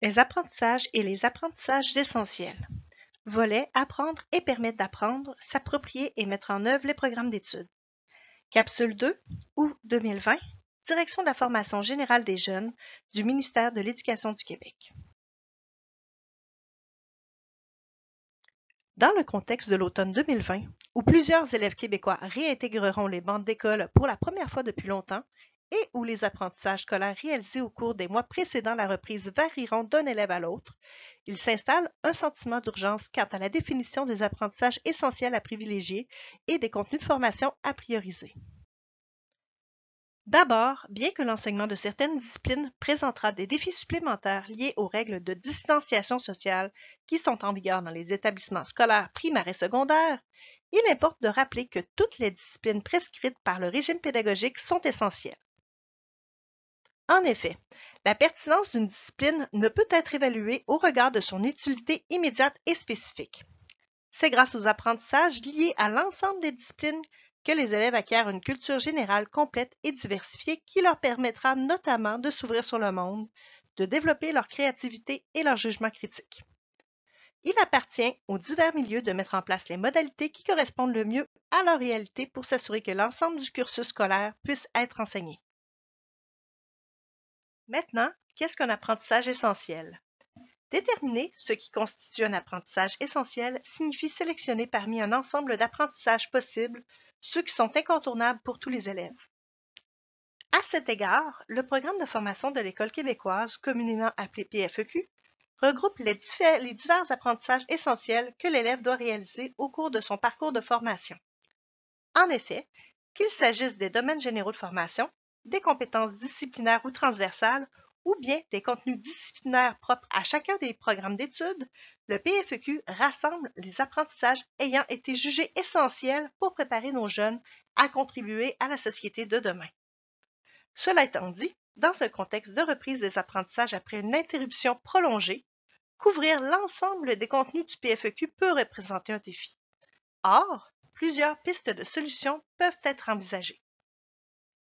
Les apprentissages et les apprentissages essentiels. Volet Apprendre et permettre d'apprendre, s'approprier et mettre en œuvre les programmes d'études. Capsule 2, août 2020, Direction de la formation générale des jeunes du ministère de l'Éducation du Québec. Dans le contexte de l'automne 2020, où plusieurs élèves québécois réintégreront les bancs d'école pour la première fois depuis longtemps et où les apprentissages scolaires réalisés au cours des mois précédant la reprise varieront d'un élève à l'autre, il s'installe un sentiment d'urgence quant à la définition des apprentissages essentiels à privilégier et des contenus de formation à prioriser. D'abord, bien que l'enseignement de certaines disciplines présentera des défis supplémentaires liés aux règles de distanciation sociale qui sont en vigueur dans les établissements scolaires primaires et secondaires, il importe de rappeler que toutes les disciplines prescrites par le régime pédagogique sont essentielles. En effet, la pertinence d'une discipline ne peut être évaluée au regard de son utilité immédiate et spécifique. C'est grâce aux apprentissages liés à l'ensemble des disciplines que les élèves acquièrent une culture générale complète et diversifiée qui leur permettra notamment de s'ouvrir sur le monde, de développer leur créativité et leur jugement critique. Il appartient aux divers milieux de mettre en place les modalités qui correspondent le mieux à leur réalité pour s'assurer que l'ensemble du cursus scolaire puisse être enseigné. Maintenant, qu'est-ce qu'un apprentissage essentiel? Déterminer ce qui constitue un apprentissage essentiel signifie sélectionner parmi un ensemble d'apprentissages possibles ceux qui sont incontournables pour tous les élèves. À cet égard, le programme de formation de l'École québécoise, communément appelé PFEQ, regroupe les divers apprentissages essentiels que l'élève doit réaliser au cours de son parcours de formation. En effet, qu'il s'agisse des domaines généraux de formation, des compétences disciplinaires ou transversales, ou bien des contenus disciplinaires propres à chacun des programmes d'études, le PFEQ rassemble les apprentissages ayant été jugés essentiels pour préparer nos jeunes à contribuer à la société de demain. Cela étant dit, dans un contexte de reprise des apprentissages après une interruption prolongée, couvrir l'ensemble des contenus du PFEQ peut représenter un défi. Or, plusieurs pistes de solutions peuvent être envisagées.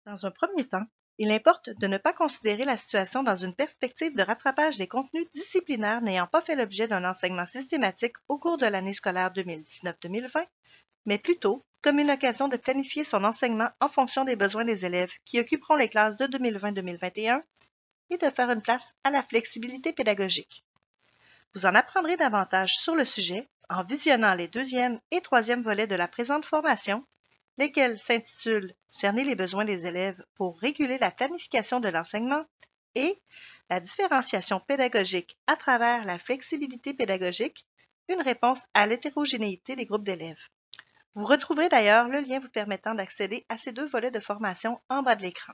Dans un premier temps, il importe de ne pas considérer la situation dans une perspective de rattrapage des contenus disciplinaires n'ayant pas fait l'objet d'un enseignement systématique au cours de l'année scolaire 2019-2020, mais plutôt comme une occasion de planifier son enseignement en fonction des besoins des élèves qui occuperont les classes de 2020-2021 et de faire une place à la flexibilité pédagogique. Vous en apprendrez davantage sur le sujet en visionnant les deuxième et troisième volets de la présente formation, lesquels s'intitulent « Cerner les besoins des élèves pour réguler la planification de l'enseignement » et « La différenciation pédagogique à travers la flexibilité pédagogique, une réponse à l'hétérogénéité des groupes d'élèves ». Vous retrouverez d'ailleurs le lien vous permettant d'accéder à ces deux volets de formation en bas de l'écran.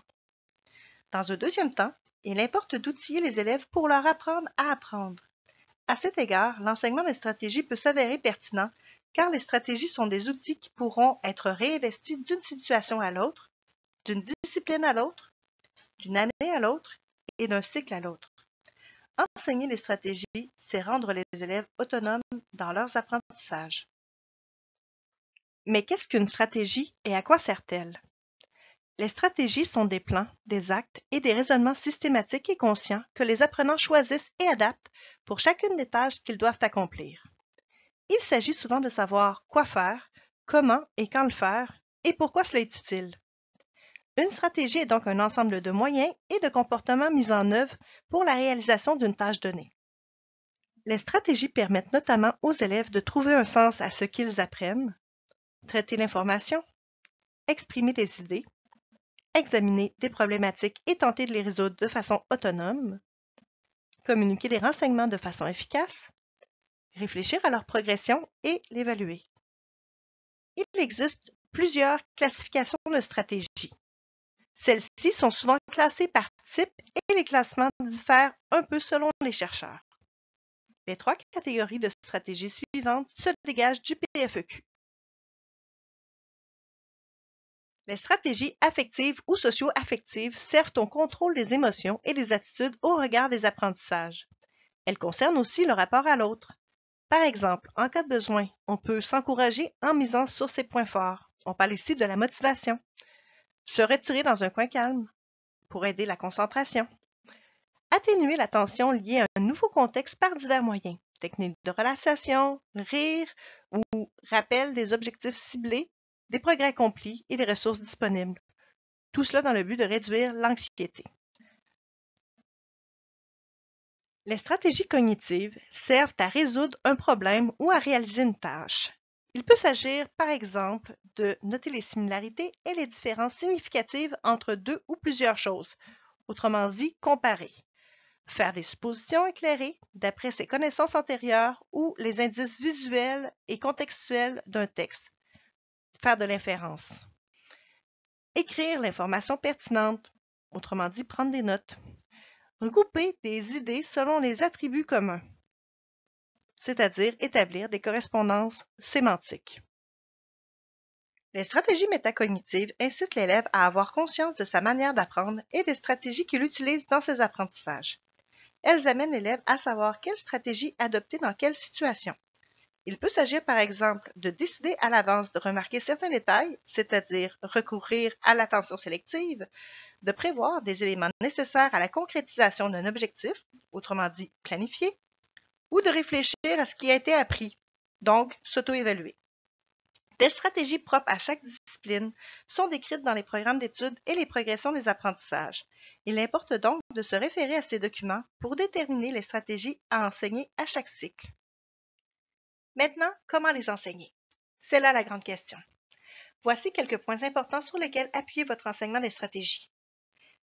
Dans un deuxième temps, il importe d'outiller les élèves pour leur apprendre à apprendre. À cet égard, l'enseignement des stratégies peut s'avérer pertinent car les stratégies sont des outils qui pourront être réinvestis d'une situation à l'autre, d'une discipline à l'autre, d'une année à l'autre et d'un cycle à l'autre. Enseigner les stratégies, c'est rendre les élèves autonomes dans leurs apprentissages. Mais qu'est-ce qu'une stratégie et à quoi sert-elle? Les stratégies sont des plans, des actes et des raisonnements systématiques et conscients que les apprenants choisissent et adaptent pour chacune des tâches qu'ils doivent accomplir. Il s'agit souvent de savoir quoi faire, comment et quand le faire, et pourquoi cela est utile. Une stratégie est donc un ensemble de moyens et de comportements mis en œuvre pour la réalisation d'une tâche donnée. Les stratégies permettent notamment aux élèves de trouver un sens à ce qu'ils apprennent, traiter l'information, exprimer des idées, examiner des problématiques et tenter de les résoudre de façon autonome, communiquer des renseignements de façon efficace, réfléchir à leur progression et l'évaluer. Il existe plusieurs classifications de stratégies. Celles-ci sont souvent classées par type et les classements diffèrent un peu selon les chercheurs. Les trois catégories de stratégies suivantes se dégagent du PFEQ. Les stratégies affectives ou socio-affectives servent au contrôle des émotions et des attitudes au regard des apprentissages. Elles concernent aussi le rapport à l'autre. Par exemple, en cas de besoin, on peut s'encourager en misant sur ses points forts. On parle ici de la motivation. Se retirer dans un coin calme pour aider la concentration. Atténuer la tension liée à un nouveau contexte par divers moyens, techniques de relaxation, rire ou rappel des objectifs ciblés, des progrès accomplis et des ressources disponibles. Tout cela dans le but de réduire l'anxiété. Les stratégies cognitives servent à résoudre un problème ou à réaliser une tâche. Il peut s'agir, par exemple, de noter les similarités et les différences significatives entre deux ou plusieurs choses, autrement dit, comparer. Faire des suppositions éclairées d'après ses connaissances antérieures ou les indices visuels et contextuels d'un texte. Faire de l'inférence. Écrire l'information pertinente, autrement dit, prendre des notes. Regrouper des idées selon les attributs communs, c'est-à-dire établir des correspondances sémantiques. Les stratégies métacognitives incitent l'élève à avoir conscience de sa manière d'apprendre et des stratégies qu'il utilise dans ses apprentissages. Elles amènent l'élève à savoir quelle stratégie adopter dans quelle situation. Il peut s'agir par exemple de décider à l'avance de remarquer certains détails, c'est-à-dire recourir à l'attention sélective, de prévoir des éléments nécessaires à la concrétisation d'un objectif, autrement dit planifier, ou de réfléchir à ce qui a été appris, donc s'auto-évaluer. Des stratégies propres à chaque discipline sont décrites dans les programmes d'études et les progressions des apprentissages. Il importe donc de se référer à ces documents pour déterminer les stratégies à enseigner à chaque cycle. Maintenant, comment les enseigner? C'est là la grande question. Voici quelques points importants sur lesquels appuyer votre enseignement des stratégies.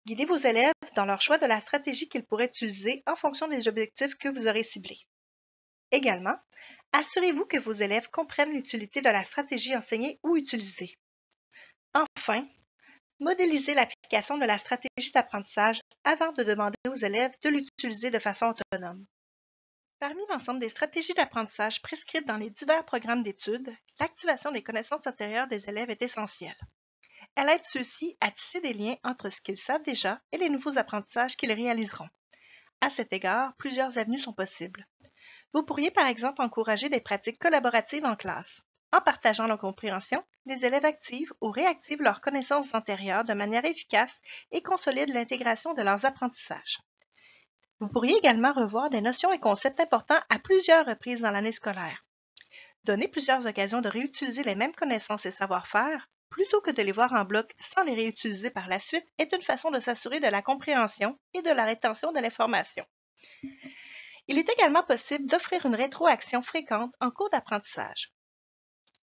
Guidez vos élèves dans leur choix de la stratégie qu'ils pourraient utiliser en fonction des objectifs que vous aurez ciblés. Également, assurez-vous que vos élèves comprennent l'utilité de la stratégie enseignée ou utilisée. Enfin, modélisez l'application de la stratégie d'apprentissage avant de demander aux élèves de l'utiliser de façon autonome. Parmi l'ensemble des stratégies d'apprentissage prescrites dans les divers programmes d'études, l'activation des connaissances antérieures des élèves est essentielle. Elle aide ceux-ci à tisser des liens entre ce qu'ils savent déjà et les nouveaux apprentissages qu'ils réaliseront. À cet égard, plusieurs avenues sont possibles. Vous pourriez par exemple encourager des pratiques collaboratives en classe. En partageant leur compréhension, les élèves activent ou réactivent leurs connaissances antérieures de manière efficace et consolident l'intégration de leurs apprentissages. Vous pourriez également revoir des notions et concepts importants à plusieurs reprises dans l'année scolaire. Donner plusieurs occasions de réutiliser les mêmes connaissances et savoir-faire, plutôt que de les voir en bloc sans les réutiliser par la suite, est une façon de s'assurer de la compréhension et de la rétention de l'information. Il est également possible d'offrir une rétroaction fréquente en cours d'apprentissage.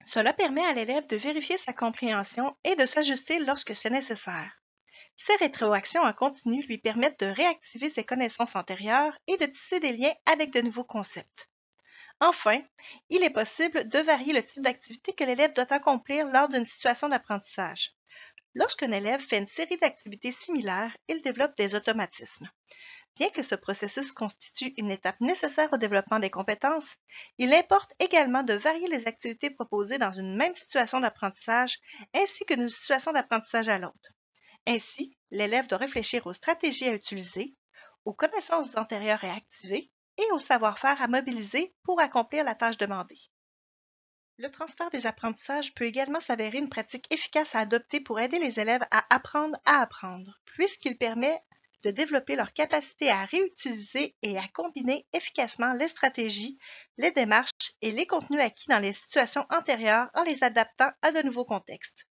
Cela permet à l'élève de vérifier sa compréhension et de s'ajuster lorsque c'est nécessaire. Ces rétroactions en continu lui permettent de réactiver ses connaissances antérieures et de tisser des liens avec de nouveaux concepts. Enfin, il est possible de varier le type d'activité que l'élève doit accomplir lors d'une situation d'apprentissage. Lorsqu'un élève fait une série d'activités similaires, il développe des automatismes. Bien que ce processus constitue une étape nécessaire au développement des compétences, il importe également de varier les activités proposées dans une même situation d'apprentissage ainsi que d'une situation d'apprentissage à l'autre. Ainsi, l'élève doit réfléchir aux stratégies à utiliser, aux connaissances antérieures à activer et au savoir-faire à mobiliser pour accomplir la tâche demandée. Le transfert des apprentissages peut également s'avérer une pratique efficace à adopter pour aider les élèves à apprendre, puisqu'il permet de développer leur capacité à réutiliser et à combiner efficacement les stratégies, les démarches et les contenus acquis dans les situations antérieures en les adaptant à de nouveaux contextes.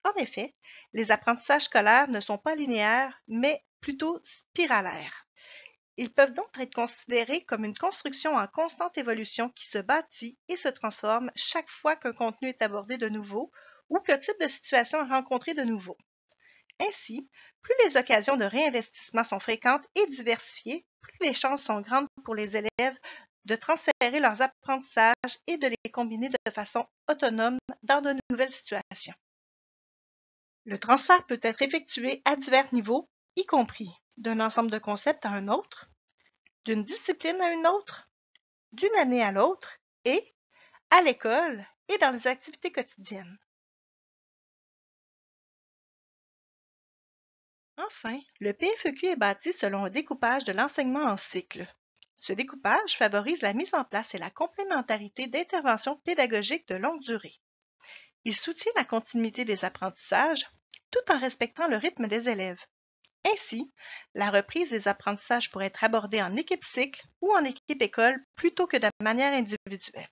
En effet, les apprentissages scolaires ne sont pas linéaires, mais plutôt spiralaires. Ils peuvent donc être considérés comme une construction en constante évolution qui se bâtit et se transforme chaque fois qu'un contenu est abordé de nouveau ou qu'un type de situation est rencontré de nouveau. Ainsi, plus les occasions de réinvestissement sont fréquentes et diversifiées, plus les chances sont grandes pour les élèves de transférer leurs apprentissages et de les combiner de façon autonome dans de nouvelles situations. Le transfert peut être effectué à divers niveaux, y compris d'un ensemble de concepts à un autre, d'une discipline à une autre, d'une année à l'autre et à l'école et dans les activités quotidiennes. Enfin, le PFEQ est bâti selon un découpage de l'enseignement en cycles. Ce découpage favorise la mise en place et la complémentarité d'interventions pédagogiques de longue durée. Il soutient la continuité des apprentissages tout en respectant le rythme des élèves. Ainsi, la reprise des apprentissages pourrait être abordée en équipe cycle ou en équipe école plutôt que de manière individuelle.